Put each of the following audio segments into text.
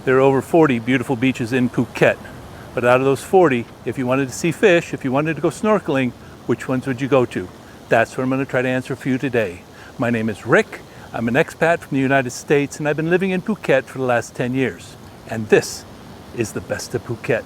There are over 40 beautiful beaches in Phuket. But out of those 40, if you wanted to see fish, if you wanted to go snorkeling, which ones would you go to? That's what I'm going to try to answer for you today. My name is Rick. I'm an expat from the United States, and I've been living in Phuket for the last 10 years. And this is the best of Phuket.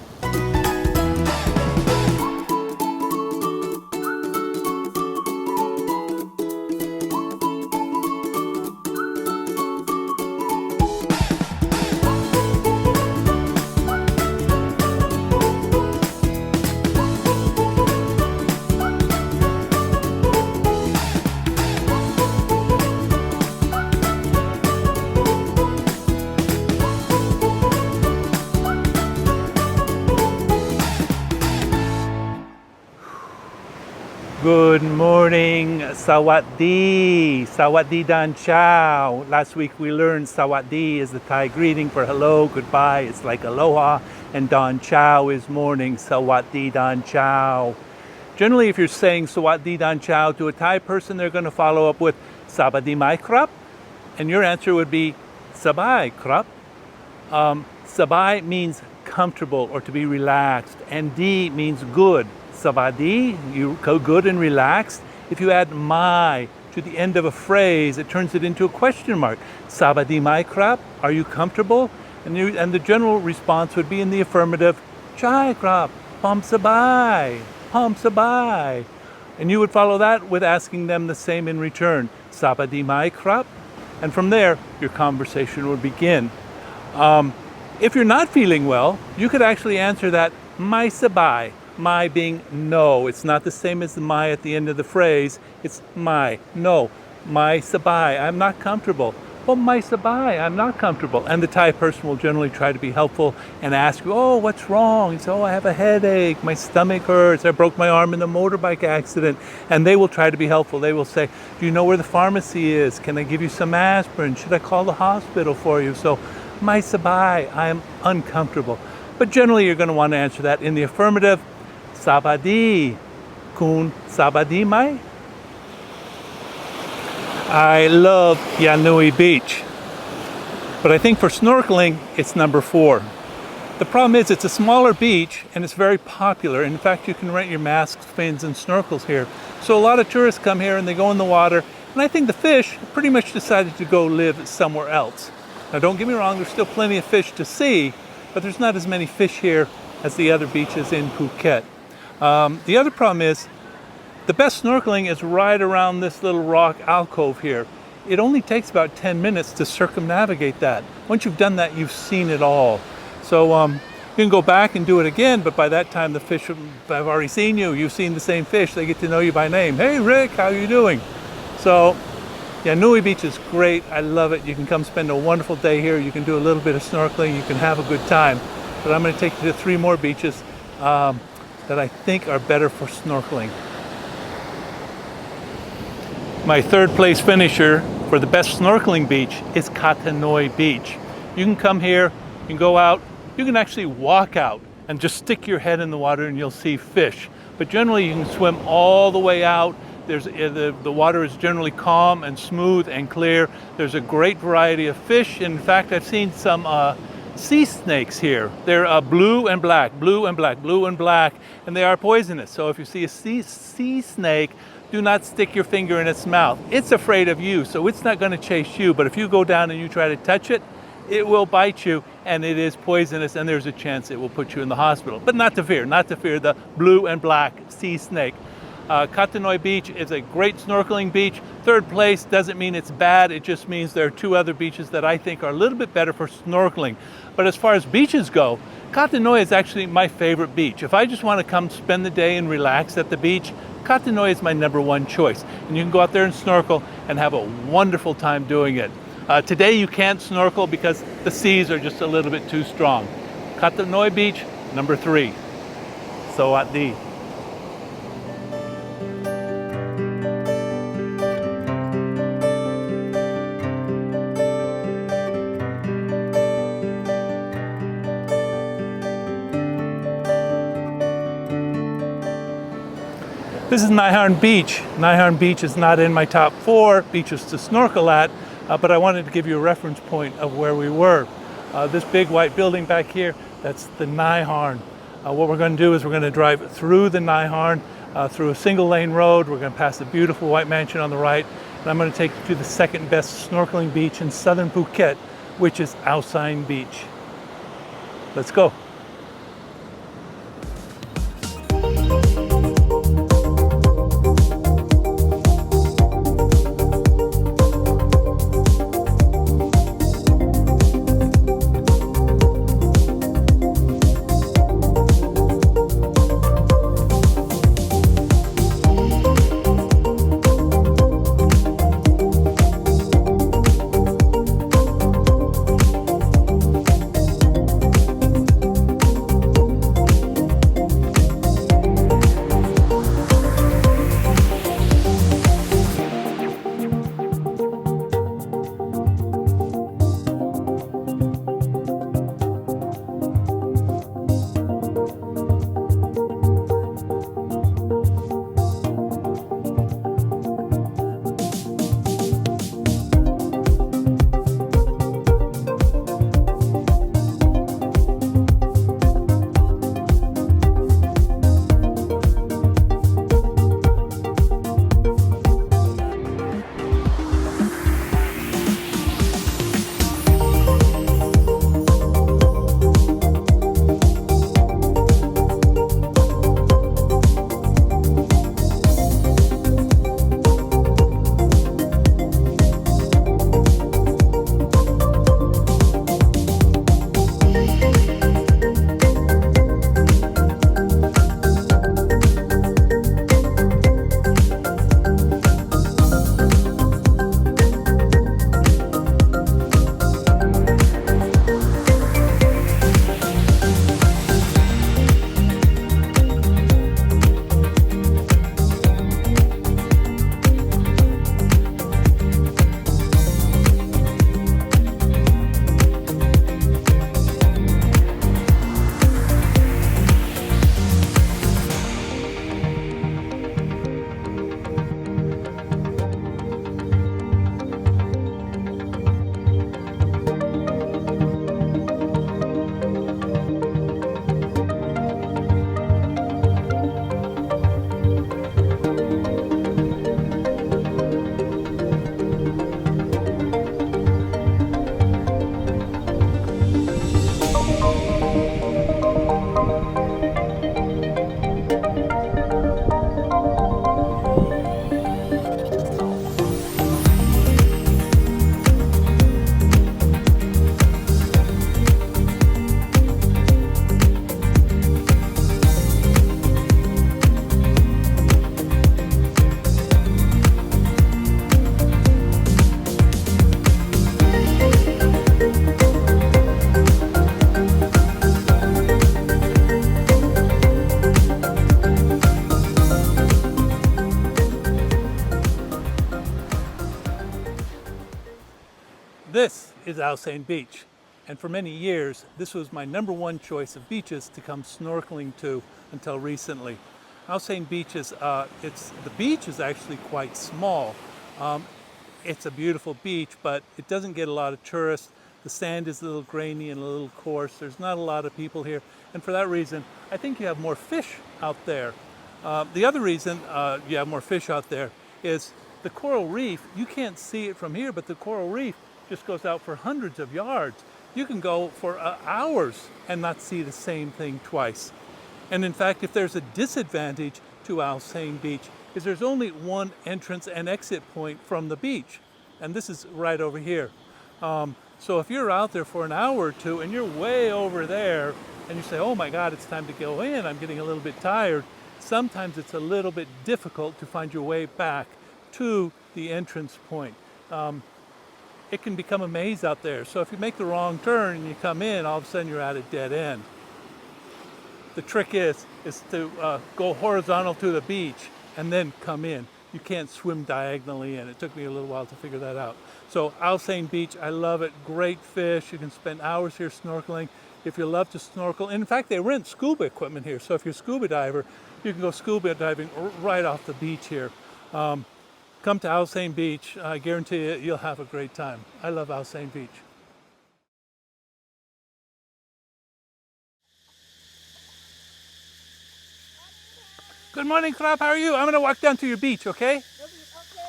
Good morning, Sawadee, Sawadee Dan Chow. Last week we learned Sawadee is the Thai greeting for hello, goodbye. It's like aloha, and Dan Chow is morning, Sawadee Dan Chow. Generally, if you're saying Sawadee Dan Chow to a Thai person, they're going to follow up with Sabadi Mai Krap, and your answer would be Sabai Krap. Sabai means comfortable or to be relaxed, and D means good. Sabadi, you go good and relaxed. If you add mai to the end of a phrase, it turns it into a question mark. Sabadi mai krap, are you comfortable? And the general response would be in the affirmative, chai krap, pom sabai, pom sabai. And you would follow that with asking them the same in return, sabadi mai krap. And from there, your conversation would begin. If you're not feeling well, you could actually answer that mai sabai. My being no. It's not the same as the my at the end of the phrase. It's my, no. My sabai, I'm not comfortable. Well, my sabai, I'm not comfortable. And the Thai person will generally try to be helpful and ask you, oh, what's wrong? You say, oh, I have a headache. My stomach hurts. I broke my arm in a motorbike accident. And they will try to be helpful. They will say, do you know where the pharmacy is? Can I give you some aspirin? Should I call the hospital for you? So, my sabai, I am uncomfortable. But generally, you're going to want to answer that in the affirmative. Sabadi, kun sabadi mai? I love Yanui Beach, but I think for snorkeling, it's number 4. The problem is it's a smaller beach and it's very popular. In fact, you can rent your masks, fins, and snorkels here. So a lot of tourists come here and they go in the water, and I think the fish pretty much decided to go live somewhere else. Now don't get me wrong, there's still plenty of fish to see, but there's not as many fish here as the other beaches in Phuket. The other problem is the best snorkeling is right around this little rock alcove here. It only takes about 10 minutes to circumnavigate that. Once you've done that, you've seen it all. So you can go back and do it again, but by that time the fish have already seen you. You've seen the same fish. They get to know you by name. Hey Rick, how are you doing? So yeah, Nui Beach is great. I love it. You can come spend a wonderful day here. You can do a little bit of snorkeling. You can have a good time. But I'm going to take you to 3 more beaches that I think are better for snorkeling. My 3rd place finisher for the best snorkeling beach is Katanoi Beach. You can come here, you can go out, you can actually walk out and just stick your head in the water and you'll see fish. But generally you can swim all the way out. The water is generally calm and smooth and clear. There's a great variety of fish. In fact, I've seen some sea snakes here. They're blue and black, blue and black, blue and black, and they are poisonous. So if you see a sea snake, do not stick your finger in its mouth. It's afraid of you, so it's not going to chase you. But if you go down and you try to touch it, it will bite you, and it is poisonous, and there's a chance it will put you in the hospital. But not to fear the blue and black sea snake. Katanoi Beach is a great snorkeling beach. 3rd place doesn't mean it's bad. It just means there are 2 other beaches that I think are a little bit better for snorkeling. But as far as beaches go, Katanoi is actually my favorite beach. If I just want to come spend the day and relax at the beach, Katanoi is my number 1 choice. And you can go out there and snorkel and have a wonderful time doing it. Today you can't snorkel because the seas are just a little bit too strong. Katanoi Beach, number 3. Sawadee. This is Nai Harn Beach. Nai Harn Beach is not in my top 4 beaches to snorkel at, but I wanted to give you a reference point of where we were. This big white building back here, that's the Naiharn. What we're going to do is we're going to drive through the Naiharn, through a single lane road. We're going to pass the beautiful white mansion on the right, and I'm going to take you to the second best snorkeling beach in southern Phuket, which is Ao Sain Beach. Let's go. This is Ao Sain Beach, and for many years this was my number one choice of beaches to come snorkeling to until recently. Ao Sain Beach is, the beach is actually quite small. It's a beautiful beach, but it doesn't get a lot of tourists. The sand is a little grainy and a little coarse. There's not a lot of people here, and for that reason I think you have more fish out there. The other reason you have more fish out there is the coral reef. You can't see it from here, but the coral reef just goes out for hundreds of yards. You can go for hours and not see the same thing twice. And in fact, if there's a disadvantage to Ao Sain Beach, is there's only one entrance and exit point from the beach, and this is right over here. So if you're out there for an hour or two and you're way over there and you say, oh my God, it's time to go in, I'm getting a little bit tired, sometimes it's a little bit difficult to find your way back to the entrance point. It can become a maze out there. So if you make the wrong turn and you come in, all of a sudden you're at a dead end. The trick is to go horizontal to the beach and then come in. You can't swim diagonally in. It took me a little while to figure that out. So Ao Sain Beach, I love it. Great fish. You can spend hours here snorkeling. If you love to snorkel, and in fact they rent scuba equipment here. So if you're a scuba diver, you can go scuba diving right off the beach here. Come to Ao Sain Beach. I guarantee you, you'll have a great time. I love Ao Sain Beach. Good morning, Krab. How are you? I'm gonna walk down to your beach, okay?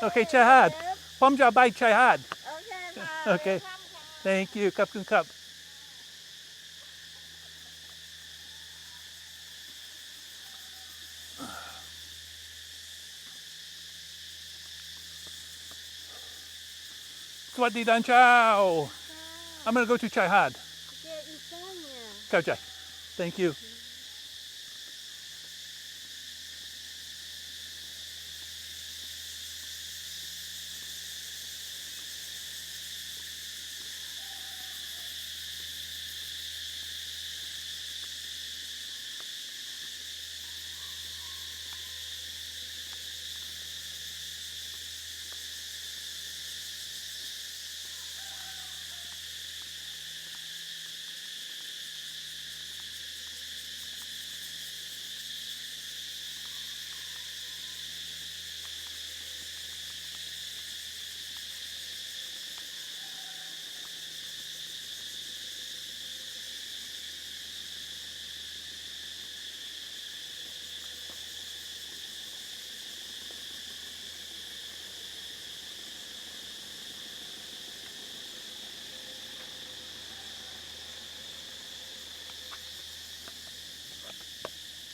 Okay, Chahad. Pom ja bai Chahad. Okay. Thank you. Cup and cup. Swaddi dan chow. I'm gonna go to Chahad. Cow Chai. Thank you.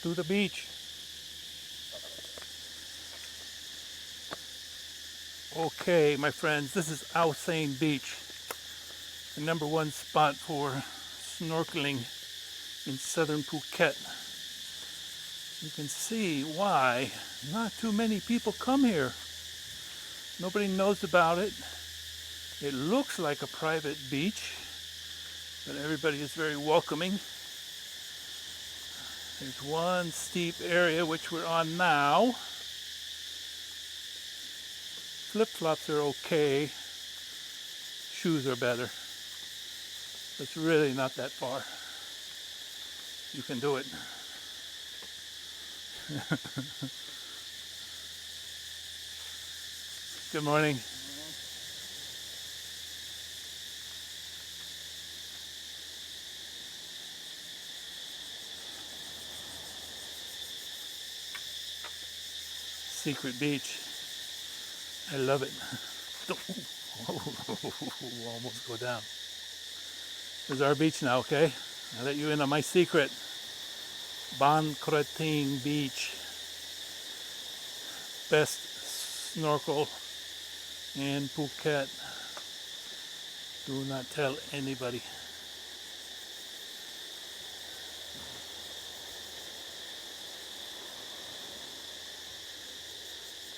To the beach. Okay, my friends, this is Ao Sain Beach, the #1 spot for snorkeling in southern Phuket. You can see why not too many people come here. Nobody knows about it. It looks like a private beach, but everybody is very welcoming. There's one steep area which we're on now. Flip-flops are okay. Shoes are better. It's really not that far. You can do it. Good morning. Secret beach. I love it. Almost go down. This is our beach now, okay? I'll let you in on my secret. Ban Krating Beach. Best snorkel in Phuket. Do not tell anybody.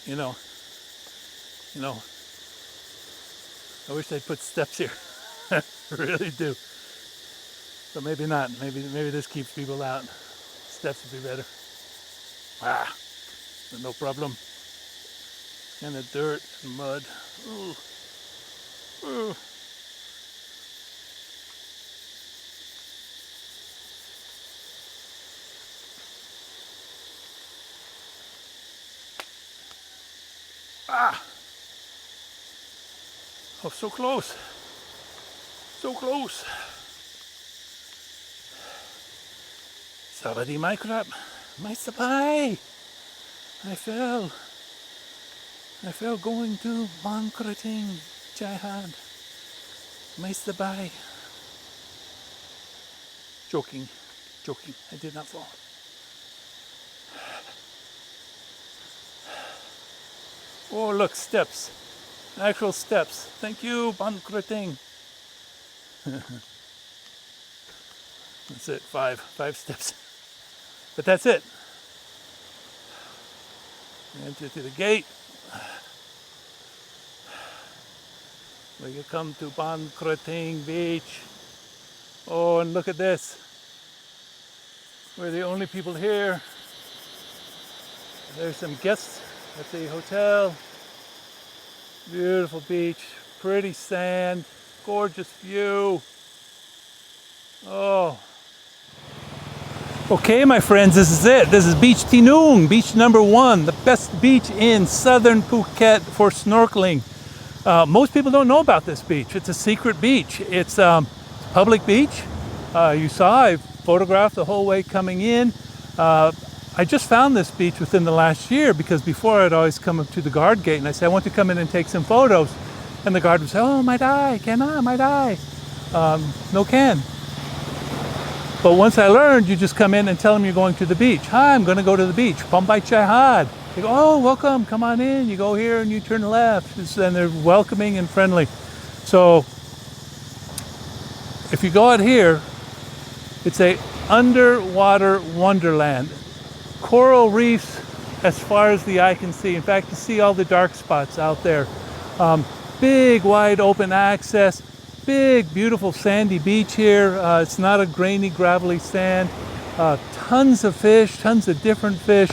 You know, I wish they'd put steps here. I really do. But maybe not. Maybe this keeps people out. Steps would be better. But no problem. And the dirt and mud. Ooh. Ooh. Oh, so close. So close. Savadi my crap. My sabai. I fell going to Bangkrating Jihad. My sabai. Joking. I did not fall. Oh, look, steps. Actual steps. Thank you, Bangkrating. That's it, five steps. But that's it. Enter to the gate. We can come to Bangkrating Beach. Oh, and look at this. We're the only people here. There's some guests at the hotel. Beautiful beach, pretty sand, gorgeous view. Oh. Okay, my friends, this is it. This is Beach Tinung, beach #1, the best beach in southern Phuket for snorkeling. Most people don't know about this beach. It's a secret beach. It's a public beach. You saw, I photographed the whole way coming in. I just found this beach within the last year because before I'd always come up to the guard gate and I say, I want to come in and take some photos. And the guard would say, oh, might I? Can I? Might I? No can. But once I learned, you just come in and tell them you're going to the beach. Hi, I'm going to go to the beach. Pambai Chai. They go, oh, welcome, come on in. You go here and you turn left. And they're welcoming and friendly. So if you go out here, it's a underwater wonderland. Coral reefs as far as the eye can see. In fact, you see all the dark spots out there. Big, wide open access. Big, beautiful sandy beach here. It's not a grainy, gravelly sand. Tons of fish, tons of different fish.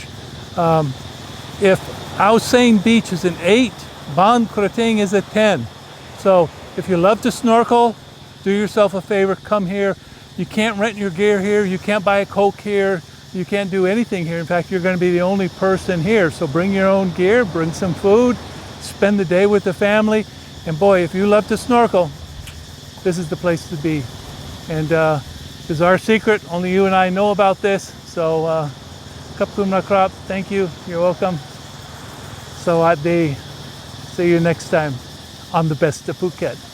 If Ao Sein Beach is an 8, Ban Krating is a 10. So if you love to snorkel, do yourself a favor, come here. You can't rent your gear here. You can't buy a Coke here. You can't do anything here. In fact, you're going to be the only person here. So bring your own gear, bring some food, spend the day with the family. And boy, if you love to snorkel, this is the place to be. And this is our secret. Only you and I know about this. So, Kapkum Nakrap, thank you. You're welcome. So, See you next time on the Best of Phuket.